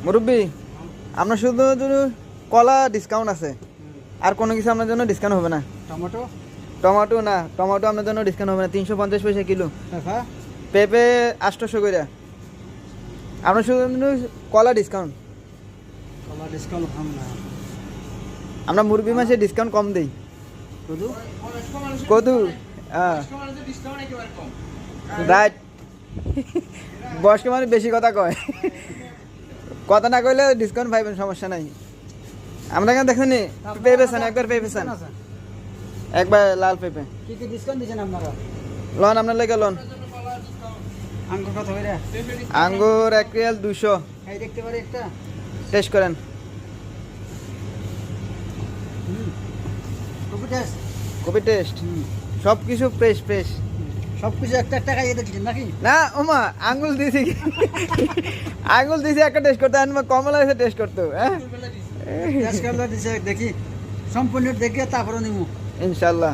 মুরব্বি আপনার শুধু শুধু কলা ডিসকাউন্ট আছে, আর কোনো কিছু আপনার জন্য ডিসকাউন্ট হবে না। টমেটো টমেটো না, টমেটো আপনার জন্য ডিসকাউন্ট হবে না, 350 পয়সা কিলো। হ্যাঁ পেঁপে 800 করে। আপনার শুধু কলা ডিসকাউন্ট। কলা ডিসকাউন্ট কম না, আমরা মুরগি মাসে ডিসকাউন্ট কম দেই। শুধু কদু হ্যাঁ রাইট। বয়স্ক মানুষ বেশি কথা কয়, কথা না কইলে ডিসকাউন্ট পাইবেন, সমস্যা নাই। আমরা কেন দেখেন পেঁপে চান, একবার পেঁপে চান, একবার লাল পেঁপে কি কি ডিসকাউন্ট দিচ্ছেন আপনারা? লন আপনার লেগে লন। আঙ্গুর কত করে? আঙ্গুর 1 রিয়াল 200। এই দেখতে পারি একটা, টেস্ট করেন। কপি টেস্ট, কপি টেস্ট, সব কিছু ফ্রেশ ফ্রেশ। সব কিছু একটা একটা খাইয়ে দেখছেন নাকি? না ওমা আঙ্গুল দিছি, আঙ্গুল দিছি একটা টেস্ট করতে, আনবা কমলা এসে টেস্ট করতে। হ্যাঁ টেস্ট করলে দিছে, দেখি সম্পূর্ণ দেখে তারপরে নিমু ইনশাল্লাহ।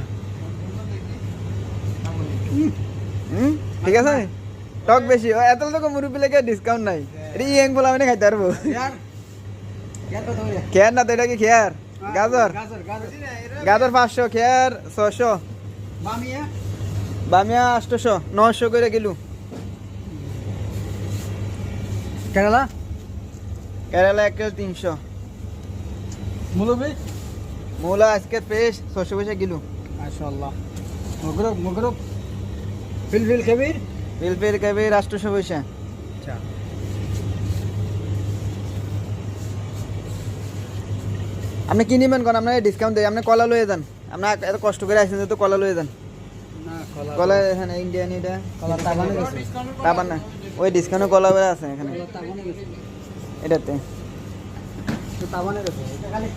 ঠিক আছে, টক বেশি এত তো মুরব্বী লেগে ডিসকাউন্ট নাই। এটা ইয়েং বলে আমি খাইতে পারবো। ইয়ার ইয়ার কত করে? খেয়ার না তো, এটা কি খেয়ার? গাজর, গাজর গাজর গাজর 500, খেয়ার 600, বামিয়া বামিয়া 800, 900 করে কিলো। কেরালা কেরালা 1 কিলো 300। মুলবি মূলা আজকে ফ্রেশ 600 পয়সা কিলো। মাশাআল্লাহ। মগরব মগরব ফিলফিল কবির পিলপিল কবির 800 পয়সা। আচ্ছা, আপনি কি নিবেন কোন? আপনাকে ডিসকাউন্ট দেয়, আপনি কলা লয়ে যান। আপনি এত কষ্ট করে আসছেন তো কলা লয়ে যান। না কলা কলা এখানে ইন্ডিয়ান, এটা কলা তাবানে গেছে, তারপর না ওই ডিসকাউন্টে কলা বেড়া আছে এখানে কলা তাবানে গেছে, এটাতে। তো তাবানে গেছে এটা খালি